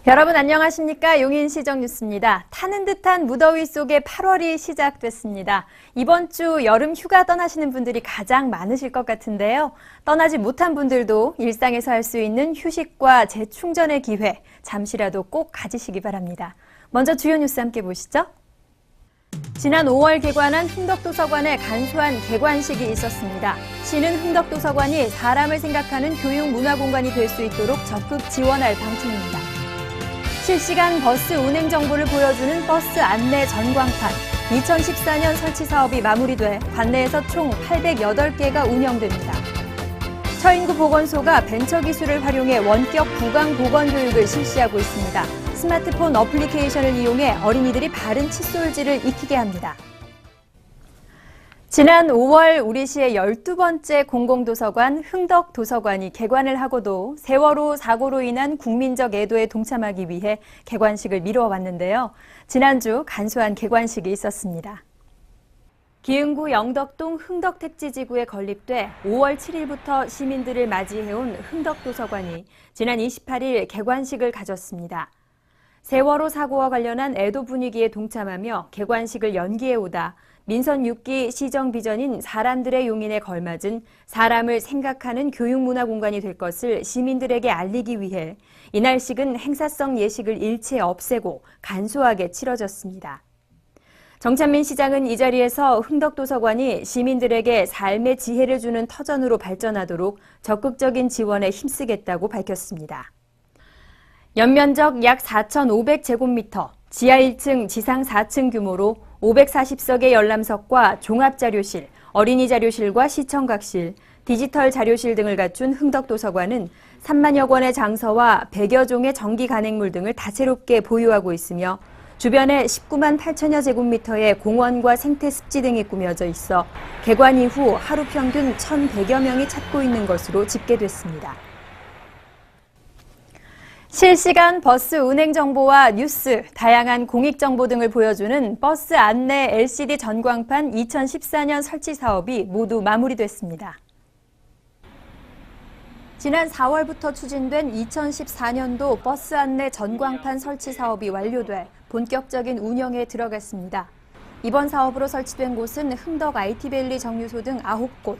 여러분 안녕하십니까? 용인시정 뉴스입니다. 타는 듯한 무더위 속에 8월이 시작됐습니다. 이번 주 여름 휴가 떠나시는 분들이 가장 많으실 것 같은데요. 떠나지 못한 분들도 일상에서 할 수 있는 휴식과 재충전의 기회 잠시라도 꼭 가지시기 바랍니다. 먼저 주요 뉴스 함께 보시죠. 지난 5월 개관한 흥덕도서관의 간소한 개관식이 있었습니다. 시는 흥덕도서관이 사람을 생각하는 교육문화공간이 될 수 있도록 적극 지원할 방침입니다. 실시간 버스 운행 정보를 보여주는 버스 안내 전광판, 2014년 설치 사업이 마무리돼 관내에서 총 808개가 운영됩니다. 처인구 보건소가 벤처기술을 활용해 원격 구강 보건 교육을 실시하고 있습니다. 스마트폰 어플리케이션을 이용해 어린이들이 바른 칫솔질을 익히게 합니다. 지난 5월 우리시의 12번째 공공도서관 흥덕도서관이 개관을 하고도 세월호 사고로 인한 국민적 애도에 동참하기 위해 개관식을 미뤄왔는데요. 지난주 간소한 개관식이 있었습니다. 기흥구 영덕동 흥덕택지지구에 건립돼 5월 7일부터 시민들을 맞이해온 흥덕도서관이 지난 28일 개관식을 가졌습니다. 세월호 사고와 관련한 애도 분위기에 동참하며 개관식을 연기해오다 민선 6기 시정 비전인 사람들의 용인에 걸맞은 사람을 생각하는 교육문화 공간이 될 것을 시민들에게 알리기 위해 이날식은 행사성 예식을 일체 없애고 간소하게 치러졌습니다. 정찬민 시장은 이 자리에서 흥덕도서관이 시민들에게 삶의 지혜를 주는 터전으로 발전하도록 적극적인 지원에 힘쓰겠다고 밝혔습니다. 연면적 약 4,500제곱미터, 지하 1층, 지상 4층 규모로 540석의 열람석과 종합자료실, 어린이 자료실과 시청각실, 디지털 자료실 등을 갖춘 흥덕도서관은 3만여 권의 장서와 100여 종의 전기 간행물 등을 다채롭게 보유하고 있으며 주변에 19만 8천여 제곱미터의 공원과 생태습지 등이 꾸며져 있어 개관 이후 하루 평균 1,100여 명이 찾고 있는 것으로 집계됐습니다. 실시간 버스 운행 정보와 뉴스, 다양한 공익 정보 등을 보여주는 버스 안내 LCD 전광판 2014년 설치 사업이 모두 마무리됐습니다. 지난 4월부터 추진된 2014년도 버스 안내 전광판 설치 사업이 완료돼 본격적인 운영에 들어갔습니다. 이번 사업으로 설치된 곳은 흥덕 IT밸리 정류소 등 9곳,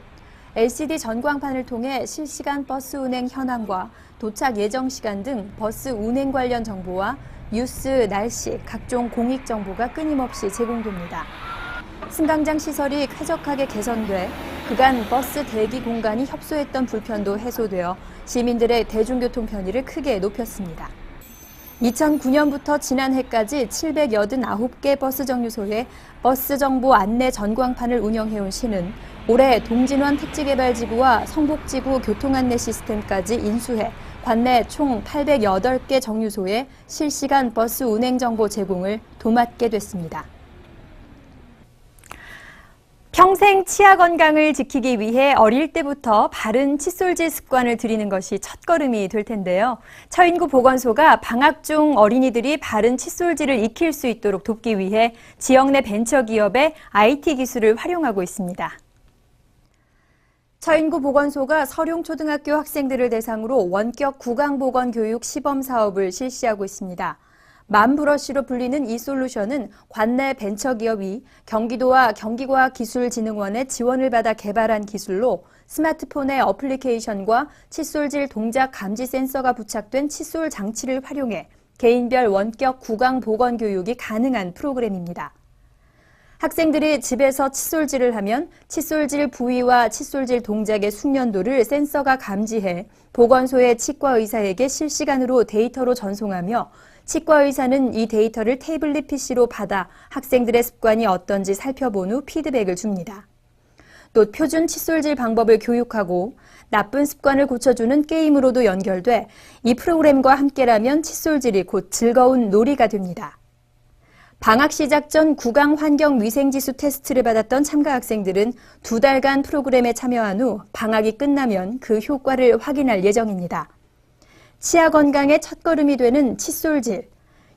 LCD 전광판을 통해 실시간 버스 운행 현황과 도착 예정 시간 등 버스 운행 관련 정보와 뉴스, 날씨, 각종 공익 정보가 끊임없이 제공됩니다. 승강장 시설이 쾌적하게 개선돼 그간 버스 대기 공간이 협소했던 불편도 해소되어 시민들의 대중교통 편의를 크게 높였습니다. 2009년부터 지난해까지 789개 버스 정류소에 버스 정보 안내 전광판을 운영해온 시는 올해 동진원 택지개발지구와 성북지구 교통안내 시스템까지 인수해 관내 총 808개 정류소에 실시간 버스 운행 정보 제공을 도맡게 됐습니다. 평생 치아 건강을 지키기 위해 어릴 때부터 바른 칫솔질 습관을 들이는 것이 첫걸음이 될 텐데요. 처인구 보건소가 방학 중 어린이들이 바른 칫솔질을 익힐 수 있도록 돕기 위해 지역 내 벤처기업의 IT 기술을 활용하고 있습니다. 처인구 보건소가 서룡초등학교 학생들을 대상으로 원격 구강보건 교육 시범 사업을 실시하고 있습니다. 맘브러쉬로 불리는 이 솔루션은 관내 벤처기업이 경기도와 경기과학기술진흥원의 지원을 받아 개발한 기술로 스마트폰의 어플리케이션과 칫솔질 동작 감지 센서가 부착된 칫솔 장치를 활용해 개인별 원격 구강 보건 교육이 가능한 프로그램입니다. 학생들이 집에서 칫솔질을 하면 칫솔질 부위와 칫솔질 동작의 숙련도를 센서가 감지해 보건소의 치과 의사에게 실시간으로 데이터로 전송하며 치과 의사는 이 데이터를 태블릿 PC로 받아 학생들의 습관이 어떤지 살펴본 후 피드백을 줍니다. 또 표준 칫솔질 방법을 교육하고 나쁜 습관을 고쳐주는 게임으로도 연결돼 이 프로그램과 함께라면 칫솔질이 곧 즐거운 놀이가 됩니다. 방학 시작 전 구강 환경 위생지수 테스트를 받았던 참가 학생들은 2달간 프로그램에 참여한 후 방학이 끝나면 그 효과를 확인할 예정입니다. 치아 건강의 첫걸음이 되는 칫솔질,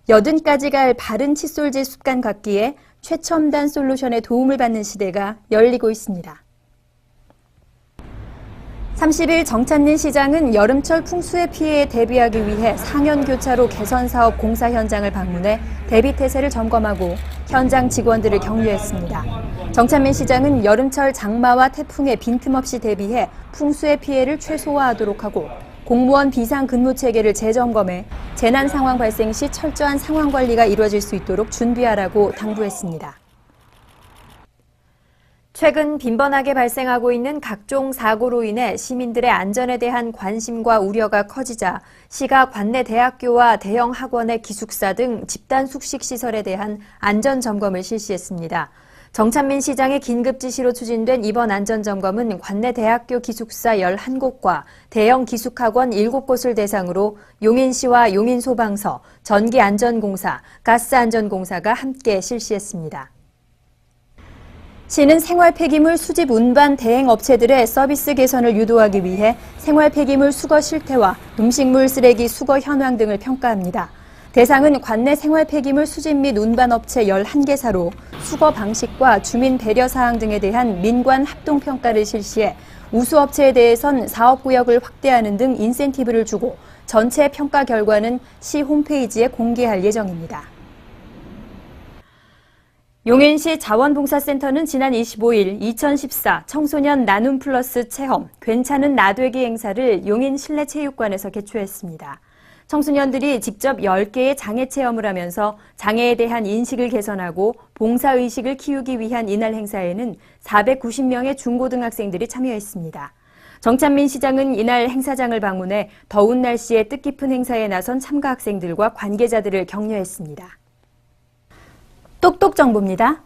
여든까지 갈 바른 칫솔질 습관 갖기에 최첨단 솔루션의 도움을 받는 시대가 열리고 있습니다. 30일 정찬민 시장은 여름철 풍수의 피해에 대비하기 위해 상현교차로 개선사업 공사 현장을 방문해 대비태세를 점검하고 현장 직원들을 격려했습니다. 정찬민 시장은 여름철 장마와 태풍에 빈틈없이 대비해 풍수의 피해를 최소화하도록 하고 공무원 비상근무체계를 재점검해 재난 상황 발생 시 철저한 상황 관리가 이루어질 수 있도록 준비하라고 당부했습니다. 최근 빈번하게 발생하고 있는 각종 사고로 인해 시민들의 안전에 대한 관심과 우려가 커지자 시가 관내 대학교와 대형 학원의 기숙사 등 집단 숙식 시설에 대한 안전 점검을 실시했습니다. 정찬민 시장의 긴급 지시로 추진된 이번 안전 점검은 관내 대학교 기숙사 11곳과 대형 기숙학원 7곳을 대상으로 용인시와 용인소방서, 전기안전공사, 가스안전공사가 함께 실시했습니다. 시는 생활 폐기물 수집 운반 대행 업체들의 서비스 개선을 유도하기 위해 생활 폐기물 수거 실태와 음식물 쓰레기 수거 현황 등을 평가합니다. 대상은 관내 생활 폐기물 수집 및 운반 업체 11개사로 수거 방식과 주민 배려 사항 등에 대한 민관 합동 평가를 실시해 우수 업체에 대해선 사업구역을 확대하는 등 인센티브를 주고 전체 평가 결과는 시 홈페이지에 공개할 예정입니다. 용인시 자원봉사센터는 지난 25일 2014 청소년 나눔 플러스 체험 괜찮은 나되기 행사를 용인 실내체육관에서 개최했습니다. 청소년들이 직접 10개의 장애 체험을 하면서 장애에 대한 인식을 개선하고 봉사의식을 키우기 위한 이날 행사에는 490명의 중고등학생들이 참여했습니다. 정찬민 시장은 이날 행사장을 방문해 더운 날씨에 뜻깊은 행사에 나선 참가 학생들과 관계자들을 격려했습니다. 똑똑 정보입니다.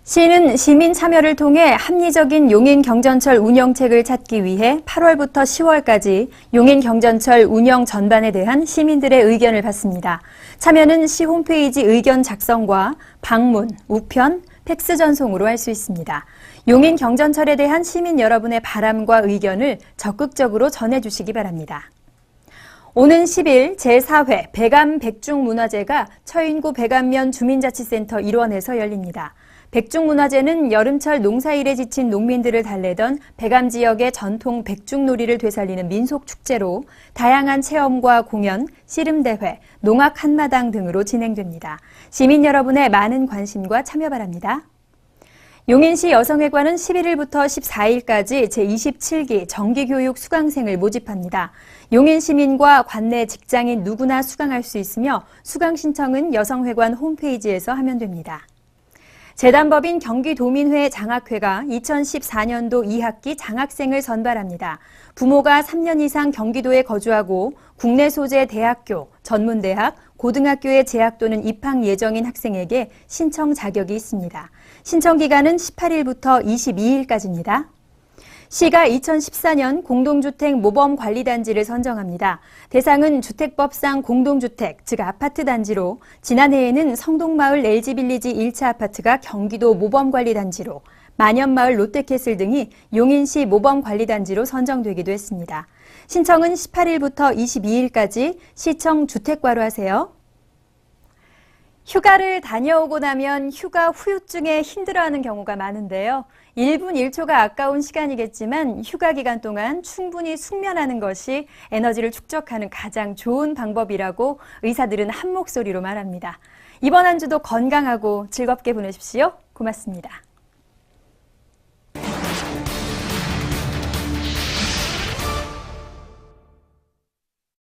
시는 시민 참여를 통해 합리적인 용인 경전철 운영책을 찾기 위해 8월부터 10월까지 용인 경전철 운영 전반에 대한 시민들의 의견을 받습니다. 참여는 시 홈페이지 의견 작성과 방문, 우편, 팩스 전송으로 할 수 있습니다. 용인 경전철에 대한 시민 여러분의 바람과 의견을 적극적으로 전해주시기 바랍니다. 오는 10일 제4회 백암 백중문화제가 처인구 백암면 주민자치센터 일원에서 열립니다. 백중문화제는 여름철 농사일에 지친 농민들을 달래던 백암 지역의 전통 백중놀이를 되살리는 민속축제로 다양한 체험과 공연, 씨름대회, 농악 한마당 등으로 진행됩니다. 시민 여러분의 많은 관심과 참여 바랍니다. 용인시 여성회관은 11일부터 14일까지 제27기 정기교육 수강생을 모집합니다. 용인 시민과 관내 직장인 누구나 수강할 수 있으며 수강 신청은 여성회관 홈페이지에서 하면 됩니다. 재단법인 경기도민회 장학회가 2014년도 2학기 장학생을 선발합니다. 부모가 3년 이상 경기도에 거주하고 국내 소재 대학교, 전문대학, 고등학교에 재학 또는 입학 예정인 학생에게 신청 자격이 있습니다. 신청 기간은 18일부터 22일까지입니다. 시가 2014년 공동주택 모범관리단지를 선정합니다. 대상은 주택법상 공동주택, 즉 아파트 단지로 지난해에는 성동마을 LG빌리지 1차 아파트가 경기도 모범관리단지로 만연마을 롯데캐슬 등이 용인시 모범관리단지로 선정되기도 했습니다. 신청은 18일부터 22일까지 시청 주택과로 하세요. 휴가를 다녀오고 나면 휴가 후유증에 힘들어하는 경우가 많은데요. 1분 1초가 아까운 시간이겠지만 휴가 기간 동안 충분히 숙면하는 것이 에너지를 축적하는 가장 좋은 방법이라고 의사들은 한 목소리로 말합니다. 이번 한 주도 건강하고 즐겁게 보내십시오. 고맙습니다.